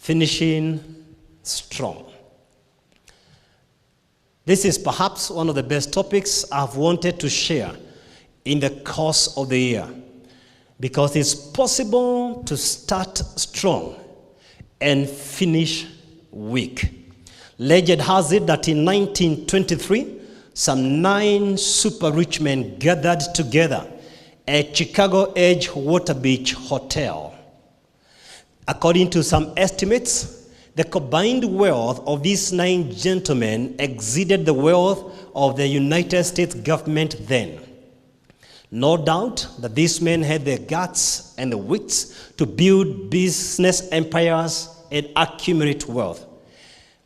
finishing strong. This is perhaps one of the best topics I've wanted to share in the course of the year, because it's possible to start strong and finish weak. Legend has it that in 1923, some 9 super rich men gathered together at Chicago Edge Water Beach Hotel. According to some estimates, the combined wealth of these 9 gentlemen exceeded the wealth of the United States government then. No doubt that these men had the guts and the wits to build business empires and accumulate wealth.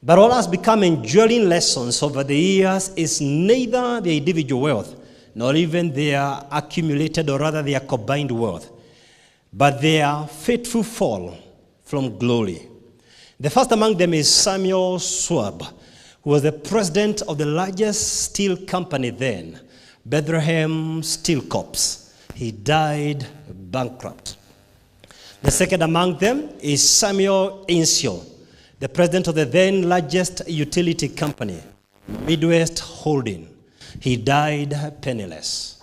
But what has become enduring lessons over the years is neither their individual wealth, nor even their accumulated, or rather their combined wealth, but their fateful fall from glory. The first among them is Samuel Schwab, who was the president of the largest steel company then, Bethlehem Steel Corps. He died bankrupt. The second among them is Samuel Insull, the president of the then largest utility company, Midwest Holding. He died penniless.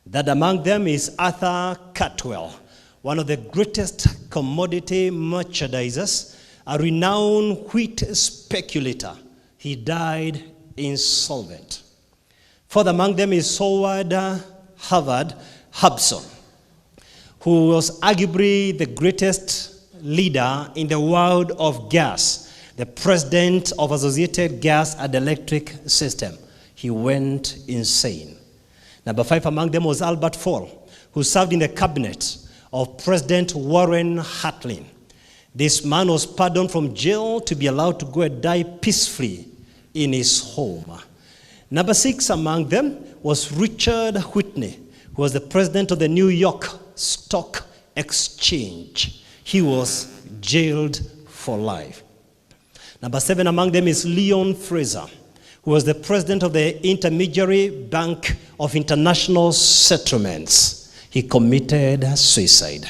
That among them is Arthur Cartwell, one of the greatest commodity merchandisers, a renowned wheat speculator. He died insolvent. Fourth among them is Howard Hubson, who was arguably the greatest leader in the world of gas, the president of Associated Gas and Electric System. He went insane. Number 5 among them was Albert Fall, who served in the cabinet of President Warren Harding. This man was pardoned from jail to be allowed to go and die peacefully in his home. Number 6 among them was Richard Whitney, who was the president of the New York Stock Exchange. He was jailed for life. Number 7 among them is Leon Fraser, who was the president of the Intermediary Bank of International Settlements. He committed suicide.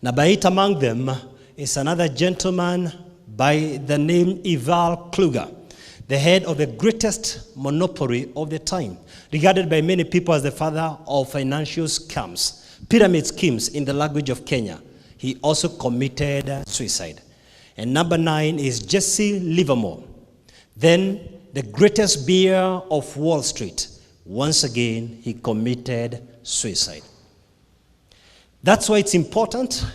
Number 8 among them is another gentleman by the name Ival Kluger, the head of the greatest monopoly of the time, regarded by many people as the father of financial scams, pyramid schemes in the language of Kenya. He also committed suicide. And number 9 is Jesse Livermore, then the greatest bear of Wall Street. Once again, he committed suicide. That's why it's important,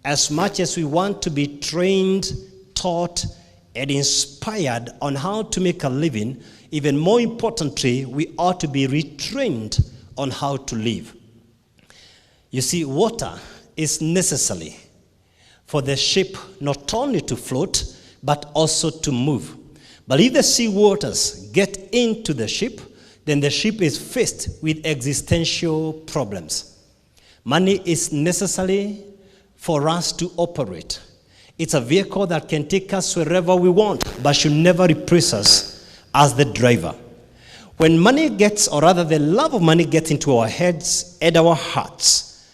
as much as we want to be trained, taught, and inspired on how to make a living, even more importantly, we ought to be retrained on how to live. You see, water is necessary for the ship not only to float, but also to move. But if the sea waters get into the ship, then the ship is faced with existential problems. Money is necessary for us to operate. It's a vehicle that can take us wherever we want, but should never replace us as the driver. When money gets, or rather the love of money gets into our heads and our hearts,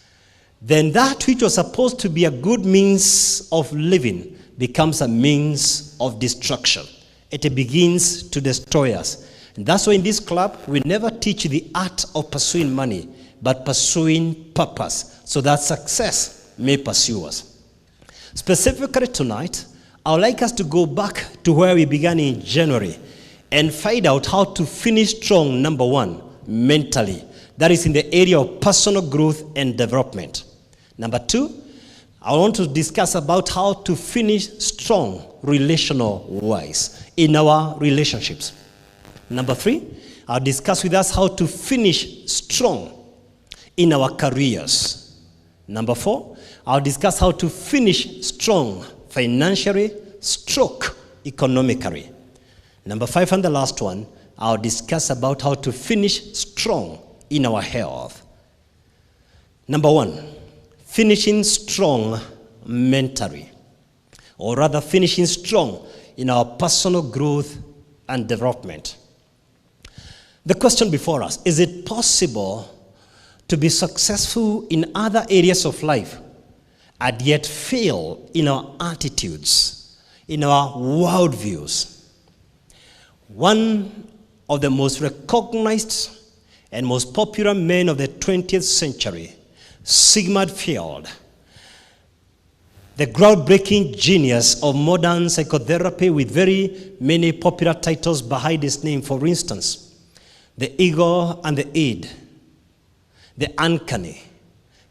then that which was supposed to be a good means of living becomes a means of destruction. It begins to destroy us. And that's why in this club, we never teach the art of pursuing money, but pursuing purpose, so that success may pursue us. Specifically tonight, I would like us to go back to where we began in January and find out how to finish strong, number 1, mentally. That is in the area of personal growth and development. Number 2, I want to discuss about how to finish strong relational-wise in our relationships. Number 3, I'll discuss with us how to finish strong in our careers. Number 4, I'll discuss how to finish strong financially, stroke economically. Number 5, and the last one, I'll discuss about how to finish strong in our health. Number 1, finishing strong mentally, or rather finishing strong in our personal growth and development. The question before us, is it possible to be successful in other areas of life and yet fail in our attitudes in our worldviews. One of the most recognized and most popular men of the 20th century, Sigmund Freud, the groundbreaking genius of modern psychotherapy with very many popular titles behind his name. For instance, the ego and the id, the uncanny,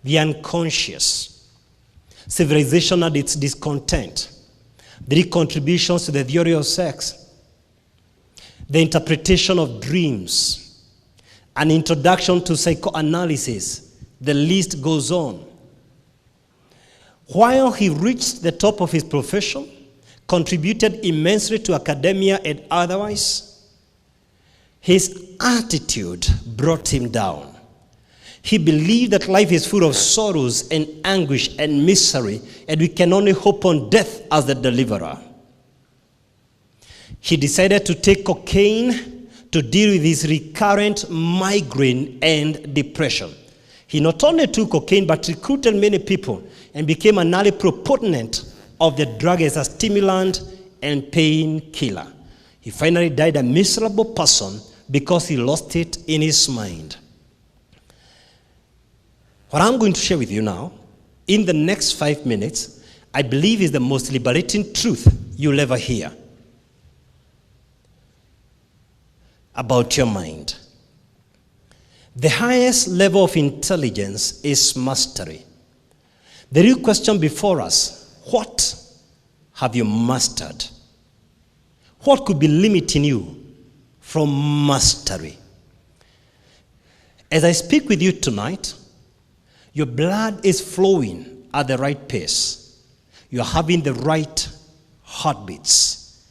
the unconscious, civilization and its discontent, the contributions to the theory of sex, the interpretation of dreams, an introduction to psychoanalysis. The list goes on. While he reached the top of his profession, contributed immensely to academia and otherwise, his attitude brought him down. He believed that life is full of sorrows and anguish and misery, and we can only hope on death as the deliverer. He decided to take cocaine to deal with his recurrent migraine and depression. He not only took cocaine, but recruited many people and became an early proponent of the drug as a stimulant and painkiller. He finally died a miserable person because he lost it in his mind. What I'm going to share with you now, in the next 5 minutes, I believe is the most liberating truth you'll ever hear about your mind. The highest level of intelligence is mastery. The real question before us, what have you mastered? What could be limiting you from mastery? As I speak with you tonight, your blood is flowing at the right pace. You're having the right heartbeats.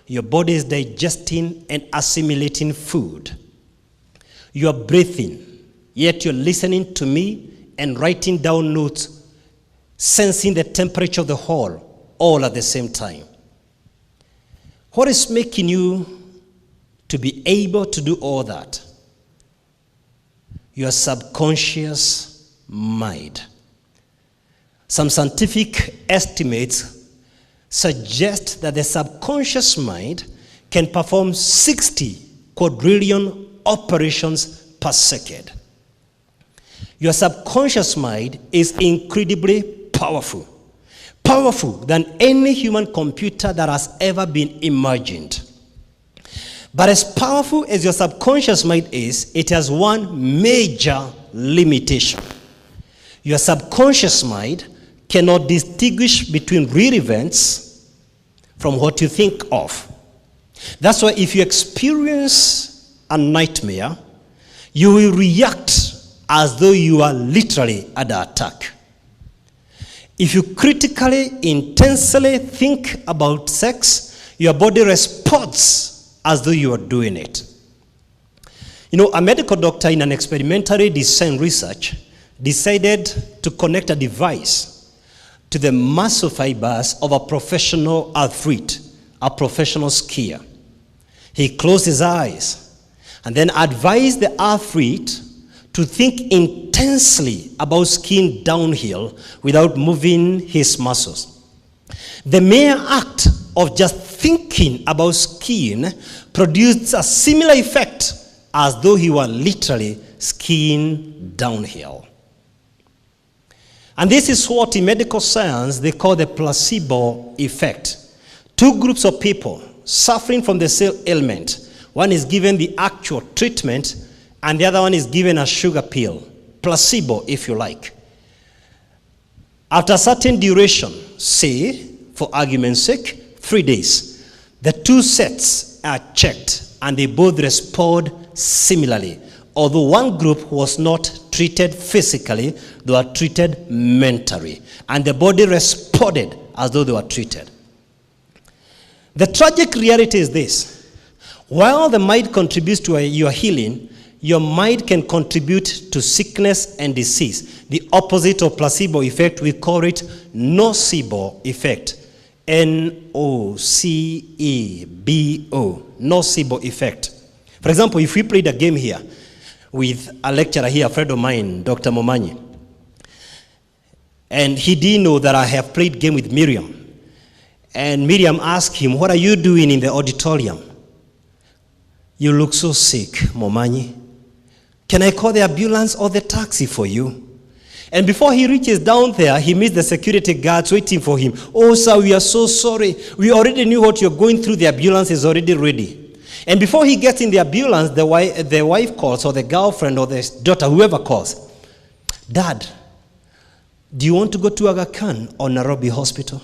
Your body is digesting and assimilating food. You are breathing, yet you're listening to me and writing down notes, sensing the temperature of the whole, all at the same time. What is making you to be able to do all that? Your subconscious mind. Some scientific estimates suggest that the subconscious mind can perform 60 quadrillion operations per second. Your subconscious mind is incredibly powerful. Powerful than any human computer that has ever been imagined. But as powerful as your subconscious mind is, it has one major limitation. Your subconscious mind cannot distinguish between real events from what you think of. That's why if you experience a nightmare, you will react as though you are literally under attack. If you critically, intensely think about sex, your body responds as though you are doing it. You know, a medical doctor in an experimentally designed research decided to connect a device to the muscle fibers of a professional athlete, a professional skier. He closed his eyes and then advised the athlete to think intensely about skiing downhill without moving his muscles. The mere act of just thinking about skiing produced a similar effect as though he were literally skiing downhill. And this is what in medical science they call the placebo effect. Two groups of people suffering from the same ailment. One is given the actual treatment, and the other one is given a sugar pill. Placebo, if you like. After a certain duration, say, for argument's sake, 3 days, the two sets are checked, and they both respond similarly. Although one group was not treated physically, they were treated mentally. And the body responded as though they were treated. The tragic reality is this. While the mind contributes to your healing, your mind can contribute to sickness and disease. The opposite of placebo effect, we call it nocebo effect. N-O-C-E-B-O, nocebo effect. For example, if we played a game here with a lecturer here, a friend of mine, Dr. Momanyi, and he didn't know that I have played game with Miriam, And Miriam asked him, what are you doing in the auditorium? You look so sick, Momanyi. Can I call the ambulance or the taxi for you? And before he reaches down there, he meets the security guards waiting for him. Oh, sir, we are so sorry. We already knew what you're going through. The ambulance is already ready. And before he gets in the ambulance, the wife calls, or the girlfriend, or the daughter, whoever calls. Dad, do you want to go to Aga Khan or Nairobi Hospital?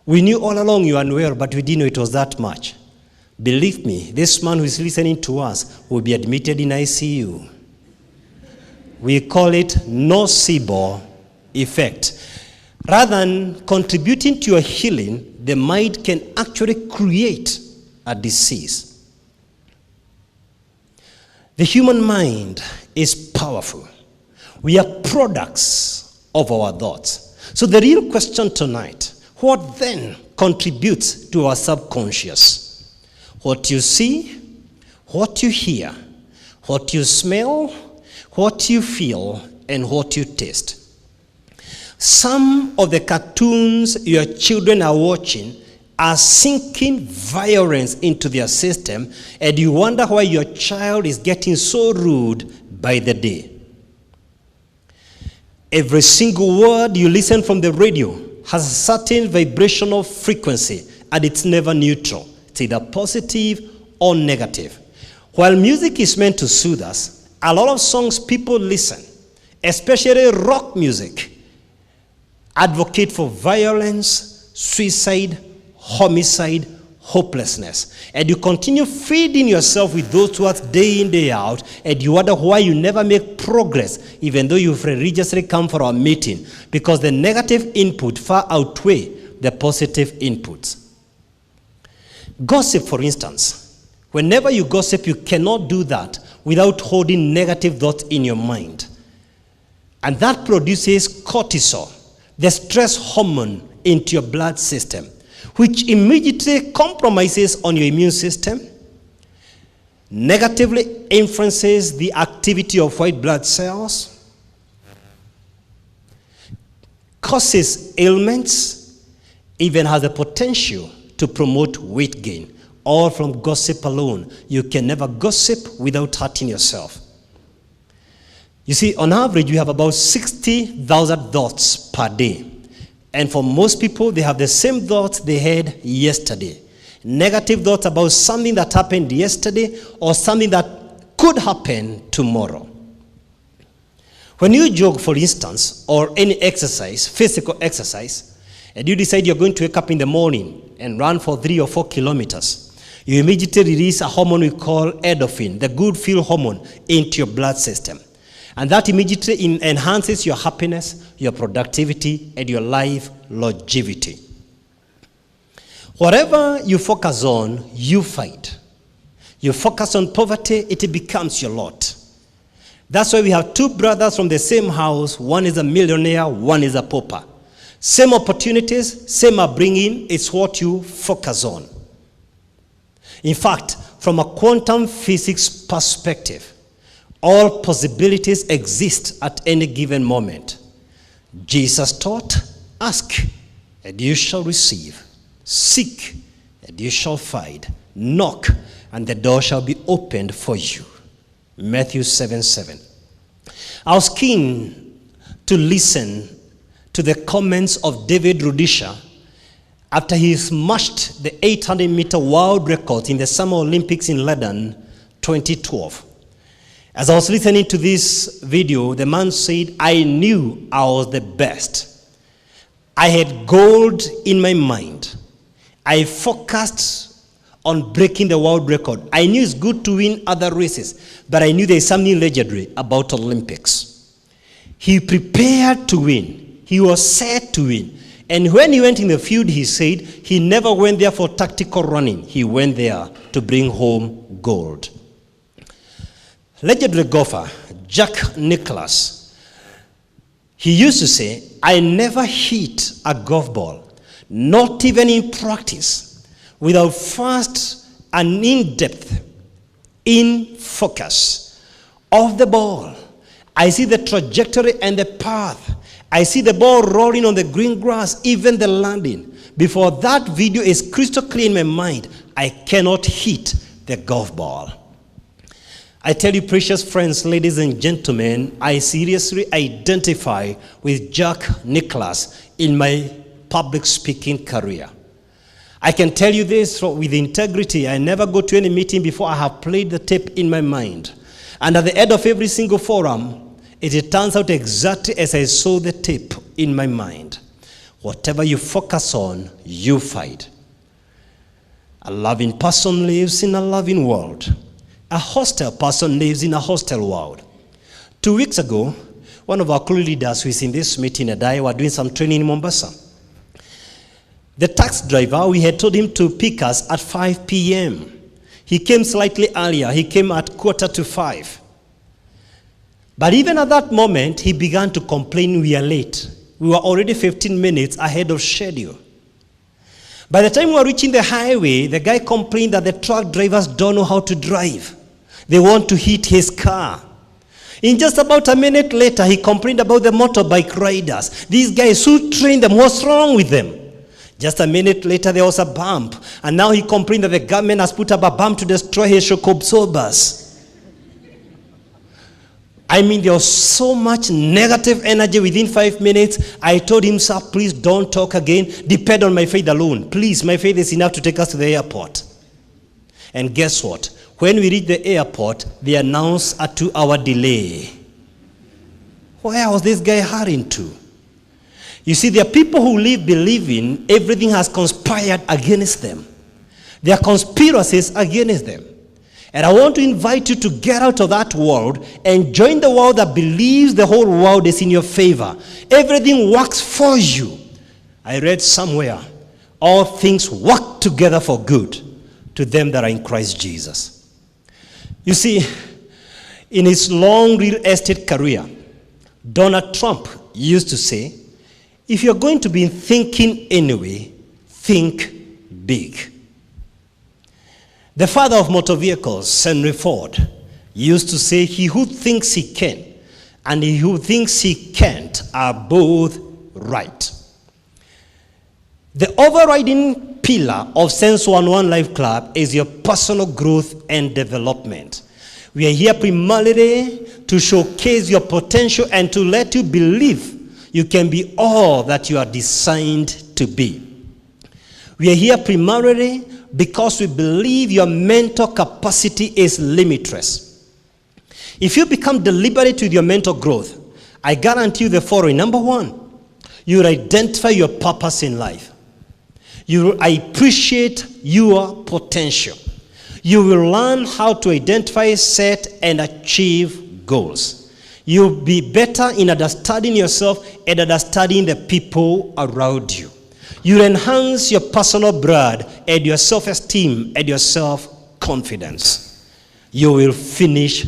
We knew all along you were unwell, but we didn't know it was that much. Believe me, this man who is listening to us will be admitted in ICU. We call it nocebo effect. Rather than contributing to your healing, the mind can actually create a disease. The human mind is powerful. We are products of our thoughts. So the real question tonight, what then contributes to our subconscious? What you see, what you hear, what you smell, what you feel, and what you taste. Some of the cartoons your children are watching are sinking violence into their system, and you wonder why your child is getting so rude by the day. Every single word you listen from the radio has a certain vibrational frequency, and it's never neutral. It's either positive or negative. While music is meant to soothe us, a lot of songs people listen, especially rock music, advocate for violence, suicide, homicide, hopelessness. And you continue feeding yourself with those words day in, day out, and you wonder why you never make progress, even though you've religiously come for a meeting, because the negative input far outweigh the positive inputs. Gossip, for instance. Whenever you gossip, you cannot do that without holding negative thoughts in your mind. And that produces cortisol, the stress hormone, into your blood system, which immediately compromises on your immune system, negatively influences the activity of white blood cells, causes ailments, even has the potential to promote weight gain. All from gossip alone. You can never gossip without hurting yourself. You see, on average, you have about 60,000 thoughts per day. And for most people, they have the same thoughts they had yesterday. Negative thoughts about something that happened yesterday or something that could happen tomorrow. When you jog, for instance, or any exercise, physical exercise, and you decide you're going to wake up in the morning and run for 3 or 4 kilometers, you immediately release a hormone we call endorphin, the good feel hormone, into your blood system. And that immediately enhances your happiness, your productivity, and your life longevity. Whatever you focus on, you fight. You focus on poverty, it becomes your lot. That's why we have 2 brothers from the same house. One is a millionaire, one is a pauper. Same opportunities, same upbringing, it's what you focus on. In fact, from a quantum physics perspective, all possibilities exist at any given moment. Jesus taught, ask, and you shall receive. Seek, and you shall find. Knock, and the door shall be opened for you. Matthew 7:7. I was keen to listen to the comments of David Rudisha after he smashed the 800-meter world record in the Summer Olympics in London 2012. As I was listening to this video, the man said, I knew I was the best. I had gold in my mind. I focused on breaking the world record. I knew it's good to win other races, but I knew there is something legendary about Olympics. He prepared to win. He was set to win. And when he went in the field, he said he never went there for tactical running. He went there to bring home gold. Legendary golfer Jack Nicklaus, he used to say, I never hit a golf ball, not even in practice, without first an in-depth, in-focus of the ball. I see the trajectory and the path. I see the ball rolling on the green grass, even the landing. before that video is crystal clear in my mind, I cannot hit the golf ball. I tell you, precious friends, ladies and gentlemen, I seriously identify with Jack Nicklaus in my public speaking career. I can tell you this with integrity. I never go to any meeting before I have played the tape in my mind. And at the end of every single forum, it turns out exactly as I saw the tape in my mind. Whatever you focus on, you fight. A loving person lives in a loving world. A hostile person lives in a hostile world. 2 weeks ago, one of our crew leaders who is in this meeting and I were doing some training in Mombasa. The taxi driver, we had told him to pick us at 5 p.m. He came slightly earlier. He came at 4:45. But even at that moment, he began to complain we are late. We were already 15 minutes ahead of schedule. By the time we were reaching the highway, the guy complained that the truck drivers don't know how to drive. They want to hit his car. In just about a minute later, he complained about the motorbike riders. These guys who train them, what's wrong with them? Just a minute later, there was a bump. And now he complained that the government has put up a bump to destroy his shock absorbers. I mean, there was so much negative energy within 5 minutes. I told him, sir, please don't talk again. Depend on my faith alone. Please, my faith is enough to take us to the airport. And guess what? When we reached the airport, they announced a 2-hour delay. Where was this guy hurrying to? You see, there are people who live believing everything has conspired against them. There are conspiracies against them. And I want to invite you to get out of that world and join the world that believes the whole world is in your favor. Everything works for you. I read somewhere, all things work together for good to them that are in Christ Jesus. You see, in his long real estate career, Donald Trump used to say, if you're going to be thinking anyway, think big. The father of motor vehicles, Henry Ford, used to say, he who thinks he can and he who thinks he can't are both right. The overriding pillar of Sense 101 Life Club is your personal growth and development. We are here primarily to showcase your potential and to let you believe you can be all that you are designed to be. We are here primarily because we believe your mental capacity is limitless. If you become deliberate with your mental growth, I guarantee you the following. Number one, you will identify your purpose in life. You will appreciate your potential. You will learn how to identify, set, and achieve goals. You'll be better in understanding yourself and understanding the people around you. You enhance your personal brand and your self-esteem and your self-confidence. You will finish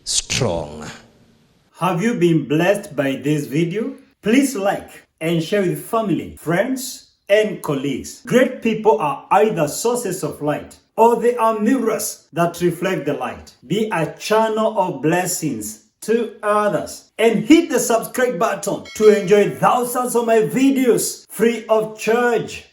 strong. Have you been blessed by this video? Please like and share with family, friends, and colleagues. Great people are either sources of light or they are mirrors that reflect the light. Be a channel of blessings to others and hit the subscribe button to enjoy thousands of my videos free of charge.